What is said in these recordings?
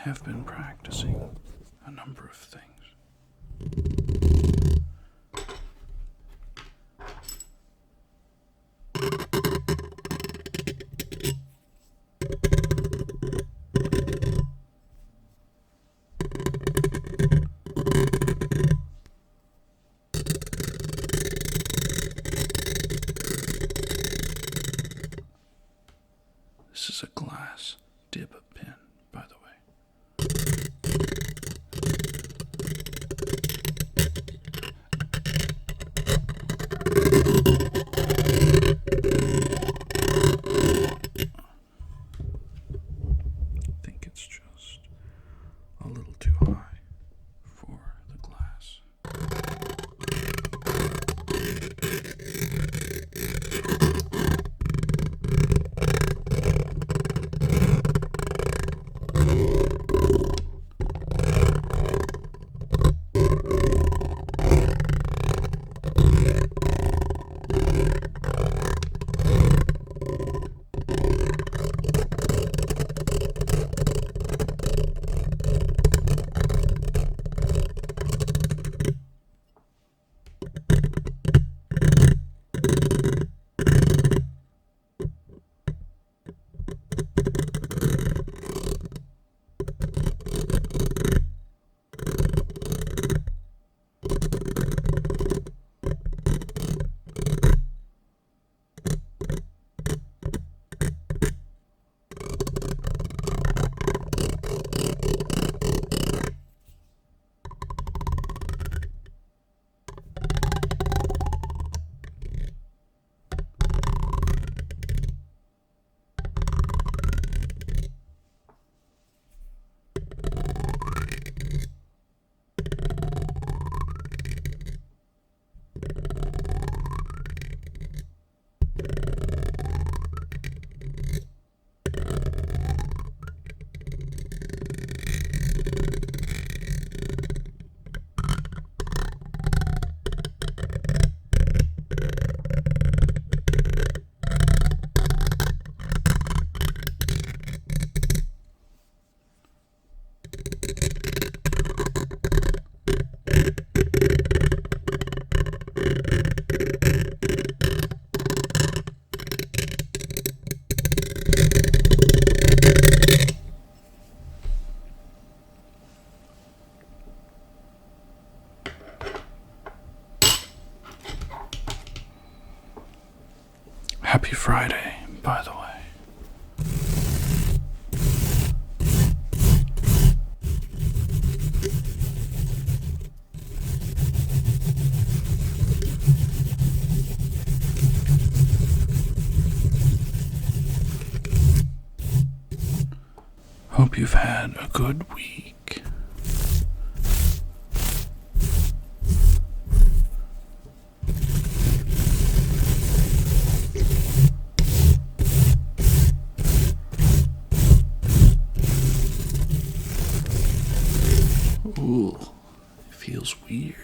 have been practicing a number of things. This is a glass dip pen, by the way. I think it's just a little too high for the glass. Happy Friday, by the way. Hope you've had a good week. Ooh, it feels weird.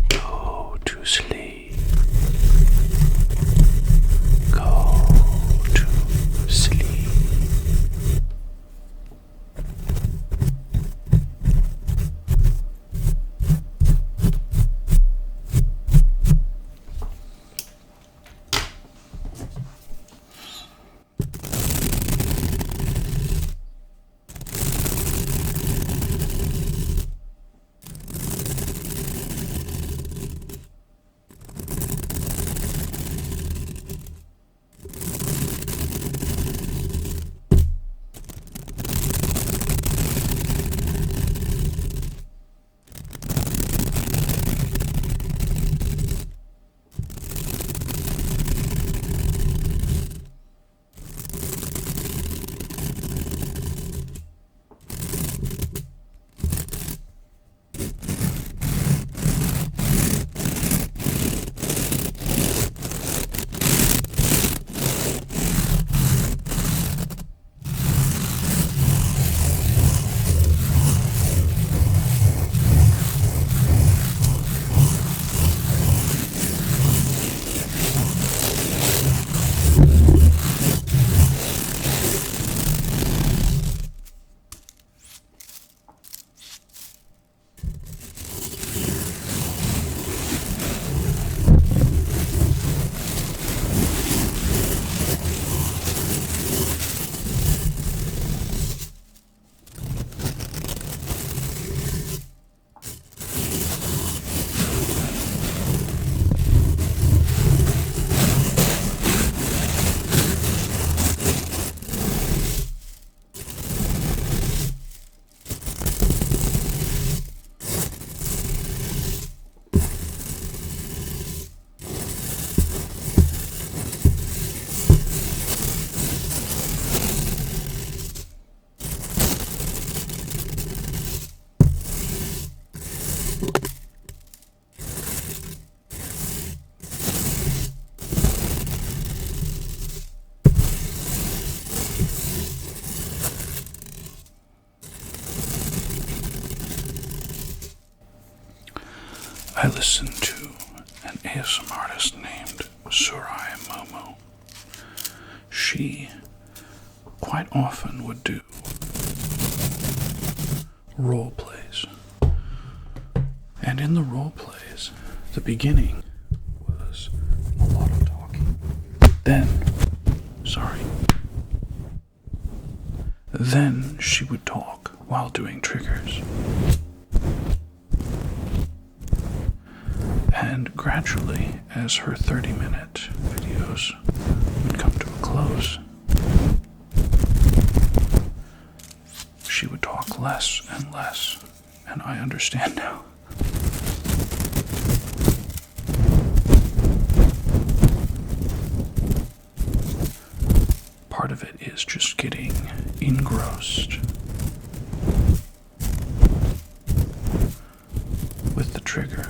Go to sleep. I listened to an ASMR artist named Soraya Momo. She quite often would do role plays. And in the role plays, the beginning was a lot of talking. Then she would talk while doing triggers. And gradually, as her 30-minute videos would come to a close, she would talk less and less, and I understand now. Part of it is just getting engrossed with the trigger.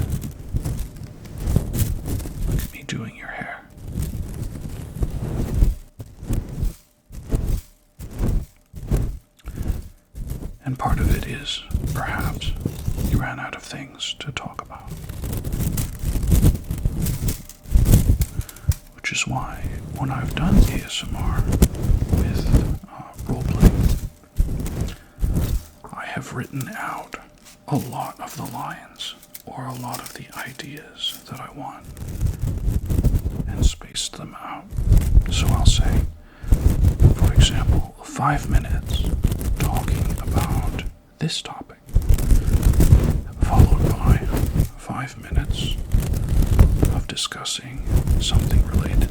Look at me doing your hair. And part of it is, perhaps, you ran out of things to talk about. Which is why, when I've done ASMR with roleplay, I have written out a lot of the lines or a lot of the ideas that I want and spaced them out. So I'll say, for example, 5 minutes talking about this topic, followed by 5 minutes of discussing something related,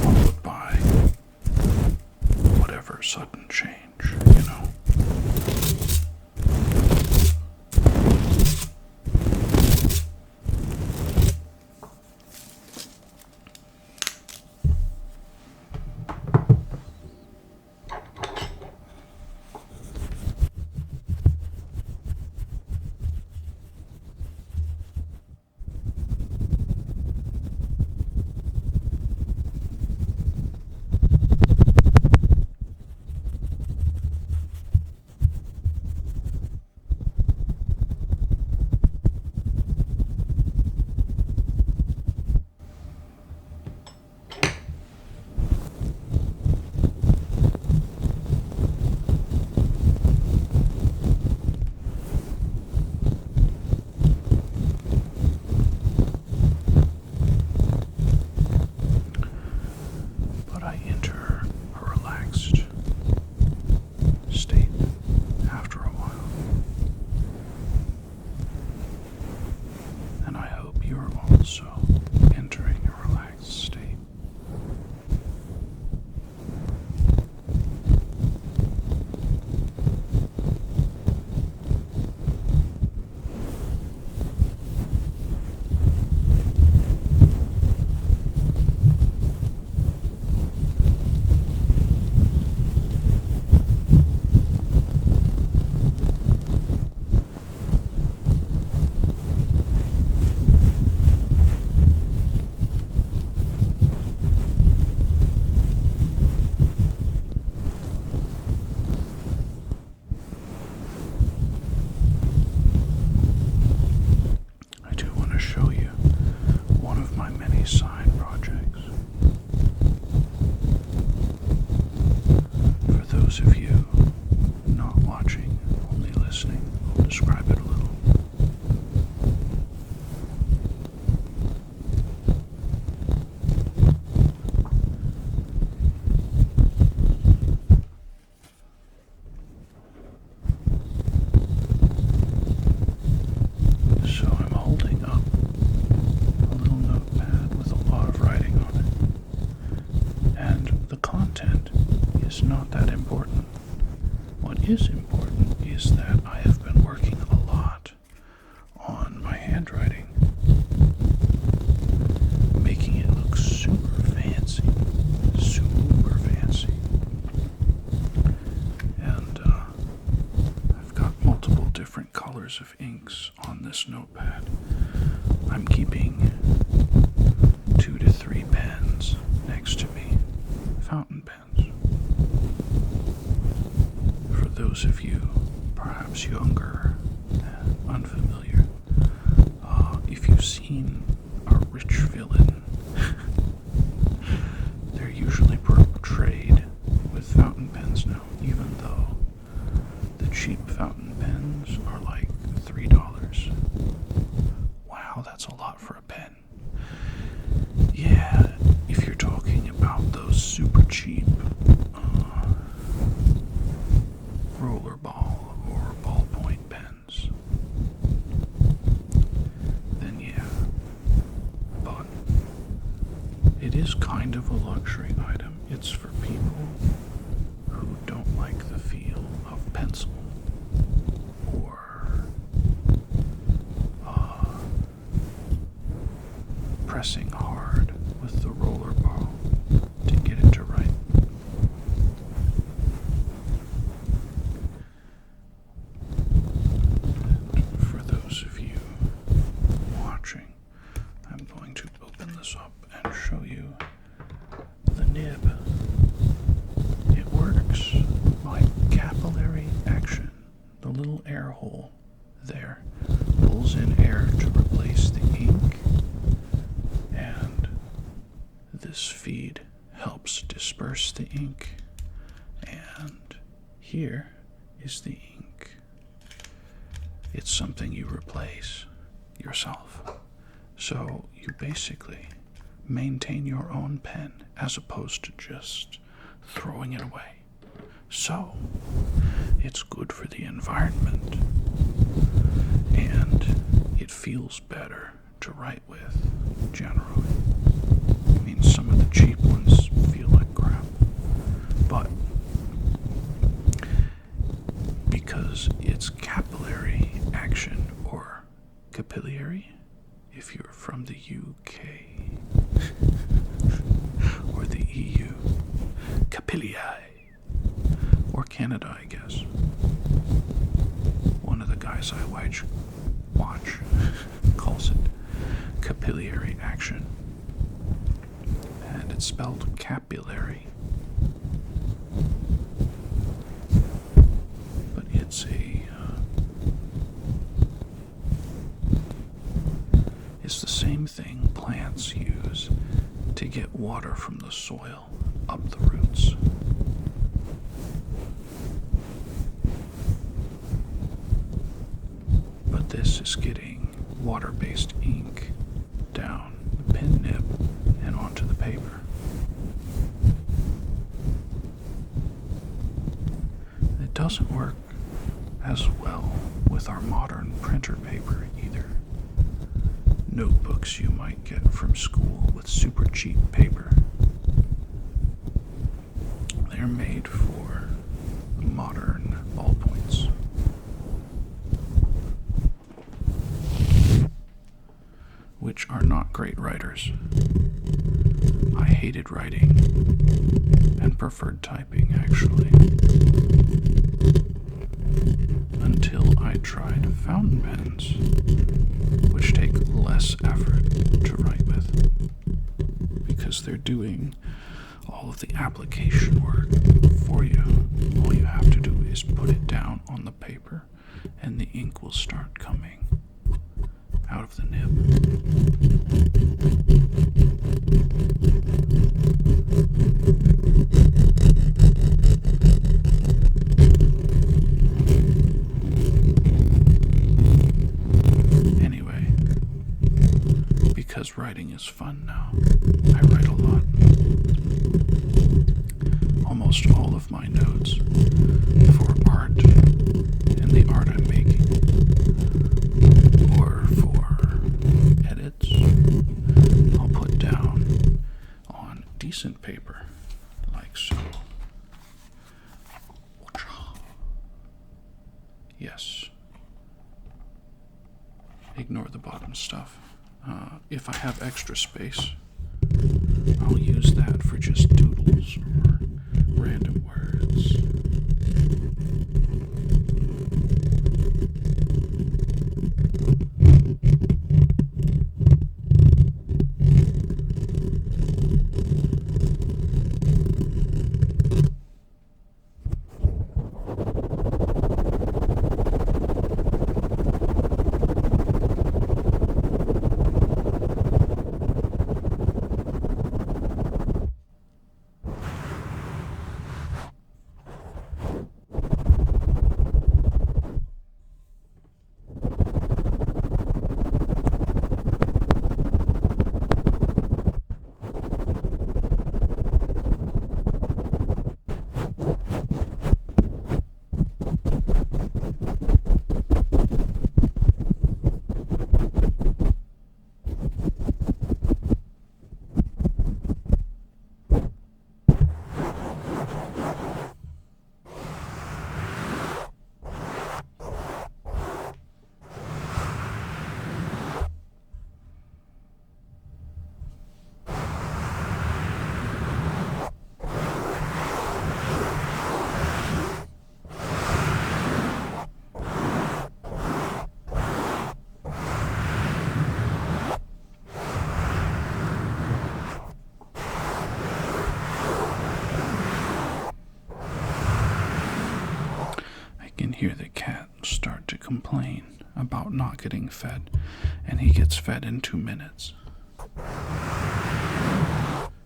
followed by whatever sudden change, you know. Also entering a relaxed state. Show you one of my many side projects. For those of you not watching, only listening, I'll describe it a little. So I'm holding up a little notepad with a lot of writing on it. And the content is not that important. What is important is that I have been working a lot on my handwriting, making it look super fancy. Super fancy. And I've got multiple different colors of inks on this notepad. I'm keeping 2 to 3 pens next to me, fountain pens. For those of you perhaps younger and unfamiliar, if you've seen a rich villain, they're usually portrayed with fountain pens now, even though the cheap fountain pens are like $3. Wow, that's a lot for a pen. Yeah, if you're talking about those super cheap rollerball or ballpoint pens, then yeah. But it is kind of a luxury item. It's for people who don't like the feel of pencil or pressing hard with the roller ball to get it to write. And for those of you watching, I'm going to open this up and show you the nib. It works by capillary action. The little air hole there pulls in air to replace the ink, and this feed helps disperse the ink, and here is the ink. It's something you replace yourself. So you basically maintain your own pen as opposed to just throwing it away. So it's good for the environment, and it feels better to write with generally. I mean, some of the cheap ones feel like crap, but because it's capillary action, or capillary if you're from the UK or the EU, capillary, or Canada, I guess. One of the guys I watch calls it capillary action, and it's spelled capillary, but it's the same thing plants use to get water from the soil up the roots. But this is getting water-based ink down the pen nib and onto the paper. It doesn't work as well with our modern printer paper either. Notebooks you might get from school with super cheap paper, they're made for modern ballpoints. Which are not great writers. I hated writing and preferred typing, actually, until I tried fountain pens, which take less effort to write with because they're doing all of the application work for you. All you have to do is put it down on the paper and the ink will start coming out of the nib. Anyway, because writing is fun now, I write a lot. Almost all of my notes for art and the art I'm making, or for edits, I'll put down on decent paper, like so. Yes. Ignore the bottom stuff. If I have extra space, I'll use that for just doodles or random words. hear the cat start to complain about not getting fed, and he gets fed in 2 minutes.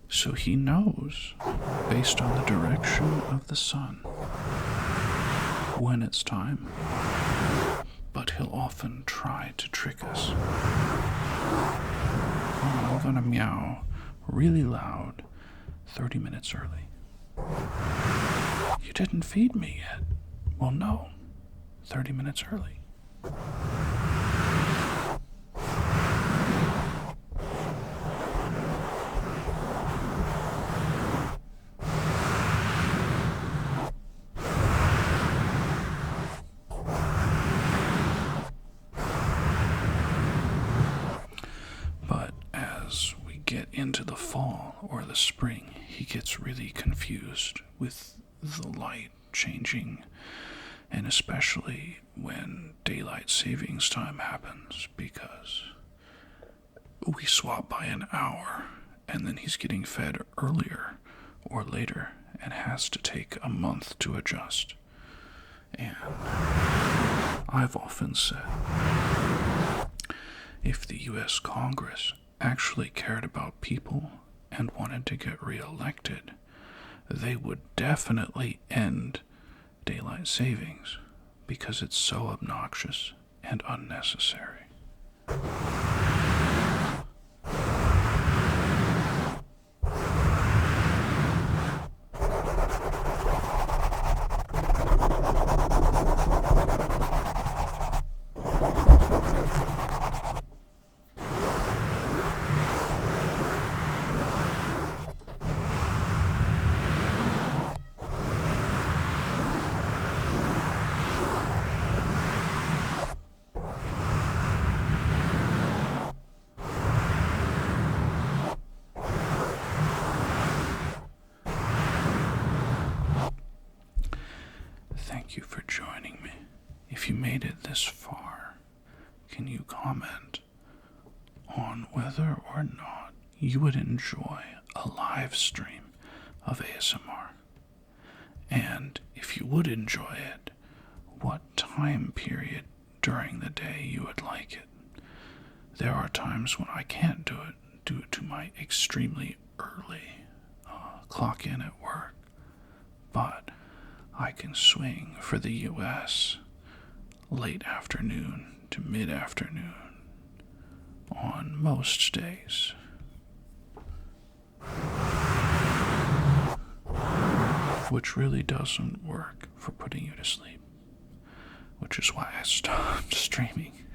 So he knows, based on the direction of the sun, when it's time, but he'll often try to trick us. Oh, I'm gonna meow really loud 30 minutes early. You didn't feed me yet. Well, no, 30 minutes early. But as we get into the fall or the spring, he gets really confused with the light changing, and especially when daylight savings time happens, because we swap by an hour and then he's getting fed earlier or later and has to take a month to adjust. And I've often said, if the U.S. Congress actually cared about people and wanted to get reelected, they would definitely end daylight savings because it's so obnoxious and unnecessary. Thank you for joining me. If you made it this far, can you comment on whether or not you would enjoy a live stream of ASMR? And if you would enjoy it, what time period during the day you would like it? There are times when I can't do it due to my extremely early clock in at work, but I can swing for the US late afternoon to mid-afternoon on most days. Which really doesn't work for putting you to sleep, which is why I stopped streaming.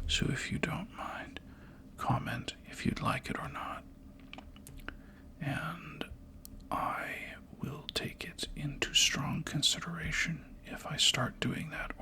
So if you don't mind, comment if you'd like it or not, and I will take it into strong consideration if I start doing that